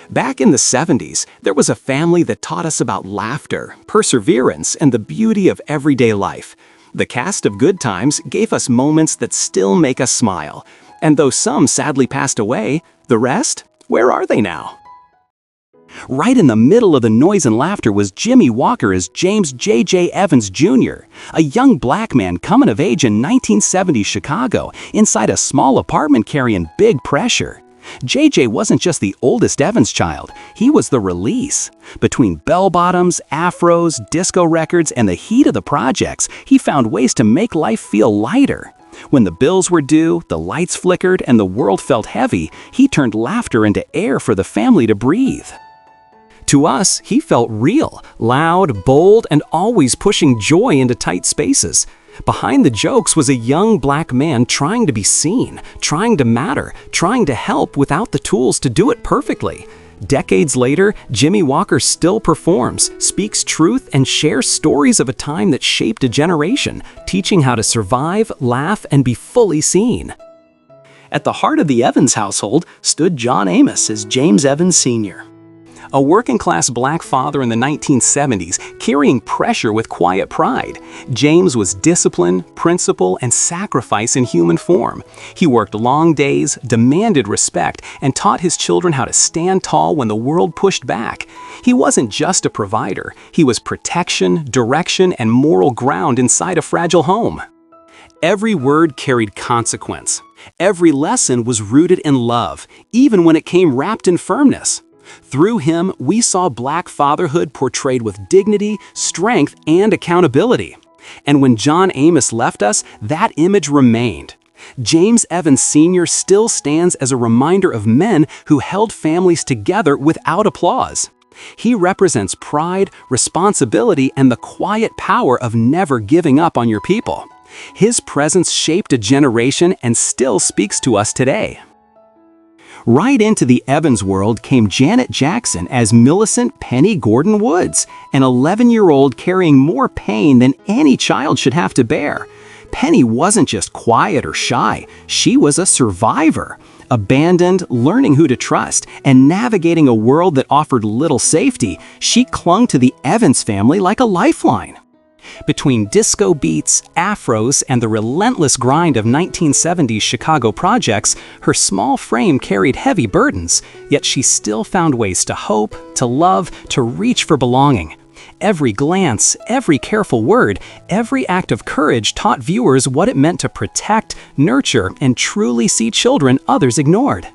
Back in the 70s, there was a family that taught us about laughter, perseverance, and the beauty of everyday life. The cast of Good Times gave us moments that still make us smile. And though some sadly passed away, the rest? Where are they now? Right in the middle of the noise and laughter was Jimmie Walker as James J.J. Evans Jr., a young black man coming of age in 1970s Chicago, inside a small apartment carrying big pressure. JJ wasn't just the oldest Evans child, he was the release. Between bell-bottoms, afros, disco records, and the heat of the projects, he found ways to make life feel lighter. When the bills were due, the lights flickered, and the world felt heavy, he turned laughter into air for the family to breathe. To us, he felt real, loud, bold, and always pushing joy into tight spaces. Behind the jokes was a young black man trying to be seen, trying to matter, trying to help without the tools to do it perfectly. Decades later, Jimmie Walker still performs, speaks truth, and shares stories of a time that shaped a generation, teaching how to survive, laugh, and be fully seen. At the heart of the Evans household stood John Amos as James Evans Sr., a working-class black father in the 1970s, carrying pressure with quiet pride. James was discipline, principle, and sacrifice in human form. He worked long days, demanded respect, and taught his children how to stand tall when the world pushed back. He wasn't just a provider, he was protection, direction, and moral ground inside a fragile home. Every word carried consequence. Every lesson was rooted in love, even when it came wrapped in firmness. Through him, we saw black fatherhood portrayed with dignity, strength, and accountability. And when John Amos left us, that image remained. James Evans Sr. still stands as a reminder of men who held families together without applause. He represents pride, responsibility, and the quiet power of never giving up on your people. His presence shaped a generation and still speaks to us today. Right into the Evans world came Janet Jackson as Millicent Penny Gordon Woods, an 11-year-old carrying more pain than any child should have to bear. Penny wasn't just quiet or shy, she was a survivor. Abandoned, learning who to trust, and navigating a world that offered little safety, she clung to the Evans family like a lifeline. Between disco beats, afros, and the relentless grind of 1970s Chicago projects, her small frame carried heavy burdens, yet she still found ways to hope, to love, to reach for belonging. Every glance, every careful word, every act of courage taught viewers what it meant to protect, nurture, and truly see children others ignored.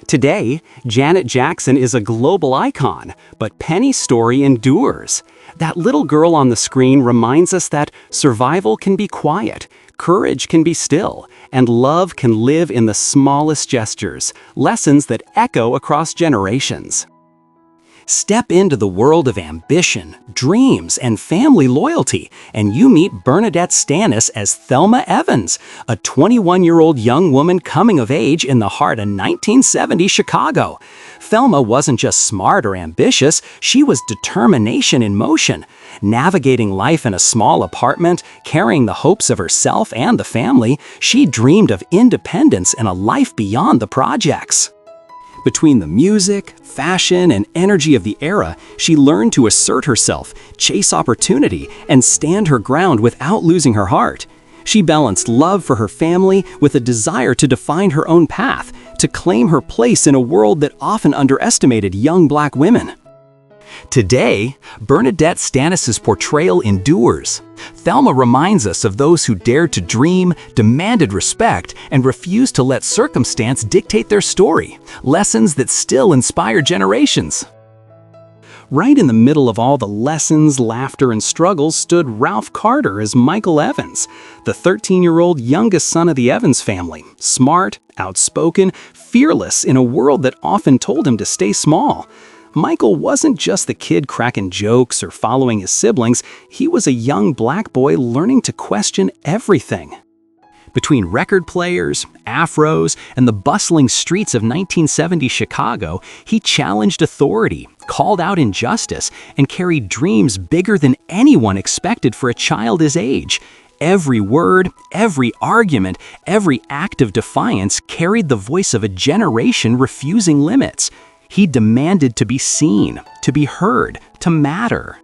Today, Janet Jackson is a global icon, but Penny's story endures. That little girl on the screen reminds us that survival can be quiet, courage can be still, and love can live in the smallest gestures, lessons that echo across generations. Step into the world of ambition, dreams, and family loyalty, and you meet Bernadette Stanis as Thelma Evans, a 21-year-old young woman coming of age in the heart of 1970 Chicago. Thelma wasn't just smart or ambitious, she was determination in motion. Navigating life in a small apartment, carrying the hopes of herself and the family, she dreamed of independence and a life beyond the projects. Between the music, fashion, and energy of the era, she learned to assert herself, chase opportunity, and stand her ground without losing her heart. She balanced love for her family with a desire to define her own path, to claim her place in a world that often underestimated young black women. Today, Bernadette Stanis's portrayal endures. Thelma reminds us of those who dared to dream, demanded respect, and refused to let circumstance dictate their story, lessons that still inspire generations. Right in the middle of all the lessons, laughter, and struggles stood Ralph Carter as Michael Evans, the 13-year-old youngest son of the Evans family, smart, outspoken, fearless in a world that often told him to stay small. Michael wasn't just the kid cracking jokes or following his siblings, he was a young black boy learning to question everything. Between record players, afros, and the bustling streets of 1970 Chicago, he challenged authority, called out injustice, and carried dreams bigger than anyone expected for a child his age. Every word, every argument, every act of defiance carried the voice of a generation refusing limits. He demanded to be seen, to be heard, to matter.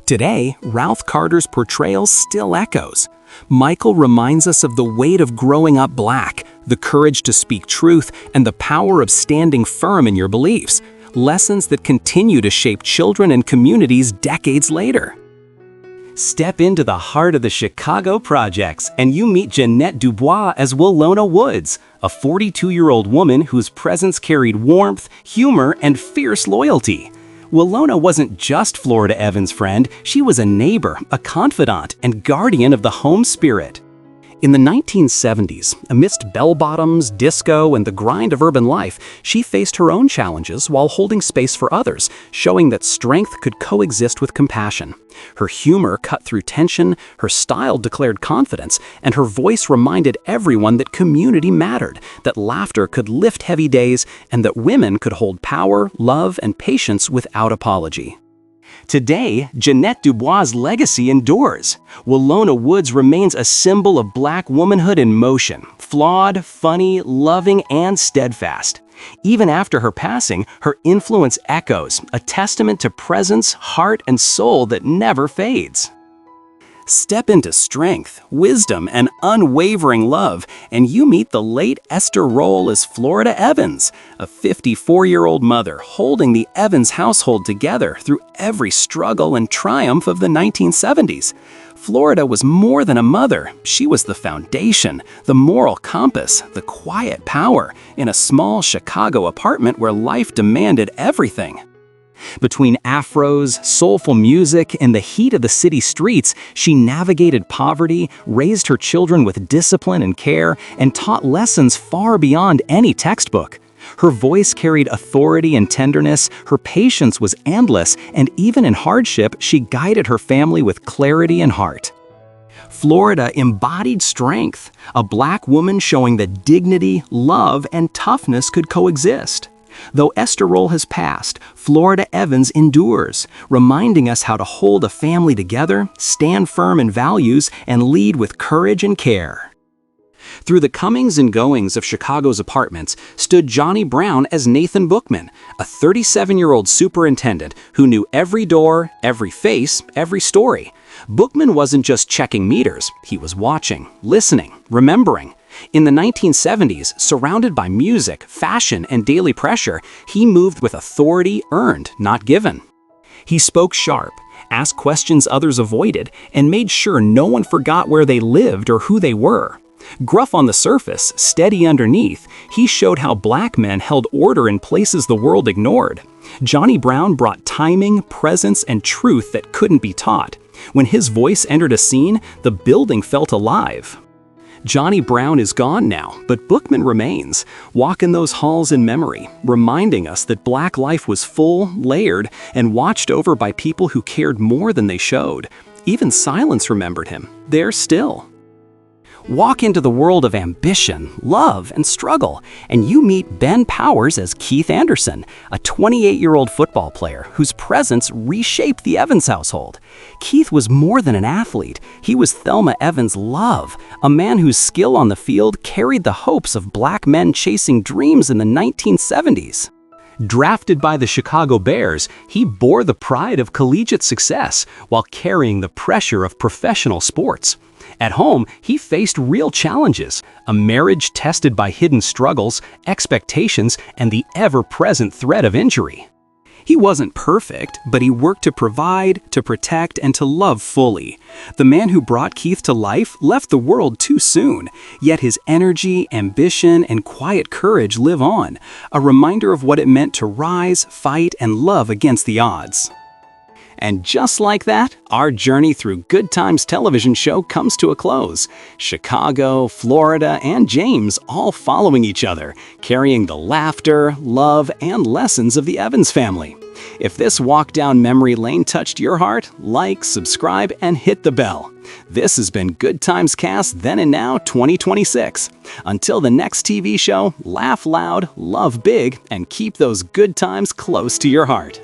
Today, Ralph Carter's portrayal still echoes. Michael reminds us of the weight of growing up Black, the courage to speak truth, and the power of standing firm in your beliefs. Lessons that continue to shape children and communities decades later. Step into the heart of the Chicago projects and you meet Jeanette DuBois as Willona Woods, a 42-year-old woman whose presence carried warmth, humor, and fierce loyalty. Willona wasn't just Florida Evans' friend, she was a neighbor, a confidant, and guardian of the home spirit. In the 1970s, amidst bell-bottoms, disco, and the grind of urban life, she faced her own challenges while holding space for others, showing that strength could coexist with compassion. Her humor cut through tension, her style declared confidence, and her voice reminded everyone that community mattered, that laughter could lift heavy days, and that women could hold power, love, and patience without apology. Today, Jeanette DuBois' legacy endures. Willona Woods remains a symbol of Black womanhood in motion, flawed, funny, loving, and steadfast. Even after her passing, her influence echoes, a testament to presence, heart, and soul that never fades. Step into strength, wisdom, and unwavering love, and you meet the late Esther Rolle as Florida Evans, a 54-year-old mother holding the Evans household together through every struggle and triumph of the 1970s. Florida was more than a mother. She was the foundation, the moral compass, the quiet power in a small Chicago apartment where life demanded everything. Between afros, soulful music, and the heat of the city streets, she navigated poverty, raised her children with discipline and care, and taught lessons far beyond any textbook. Her voice carried authority and tenderness, her patience was endless, and even in hardship, she guided her family with clarity and heart. Florida embodied strength, a Black woman showing that dignity, love, and toughness could coexist. Though Esther Rolle has passed, Florida Evans endures, reminding us how to hold a family together, stand firm in values, and lead with courage and care. Through the comings and goings of Chicago's apartments stood Johnny Brown as Nathan Bookman, a 37-year-old superintendent who knew every door, every face, every story. Bookman wasn't just checking meters, he was watching, listening, remembering. In the 1970s, surrounded by music, fashion, and daily pressure, he moved with authority earned, not given. He spoke sharp, asked questions others avoided, and made sure no one forgot where they lived or who they were. Gruff on the surface, steady underneath, he showed how Black men held order in places the world ignored. Johnny Brown brought timing, presence, and truth that couldn't be taught. When his voice entered a scene, the building felt alive. Johnny Brown is gone now, but Bookman remains, walking those halls in memory, reminding us that Black life was full, layered, and watched over by people who cared more than they showed. Even silence remembered him, there still. Walk into the world of ambition, love, and struggle, and you meet Ben Powers as Keith Anderson, a 28-year-old football player whose presence reshaped the Evans household. Keith was more than an athlete. He was Thelma Evans' love, a man whose skill on the field carried the hopes of Black men chasing dreams in the 1970s. Drafted by the Chicago Bears, he bore the pride of collegiate success while carrying the pressure of professional sports. At home, he faced real challenges, a marriage tested by hidden struggles, expectations, and the ever-present threat of injury. He wasn't perfect, but he worked to provide, to protect, and to love fully. The man who brought Keith to life left the world too soon, yet his energy, ambition, and quiet courage live on, a reminder of what it meant to rise, fight, and love against the odds. And just like that, our journey through Good Times television show comes to a close. Chicago, Florida, and James all following each other, carrying the laughter, love, and lessons of the Evans family. If this walk down memory lane touched your heart, like, subscribe, and hit the bell. This has been Good Times Cast Then and Now 2026. Until the next TV show, laugh loud, love big, and keep those good times close to your heart.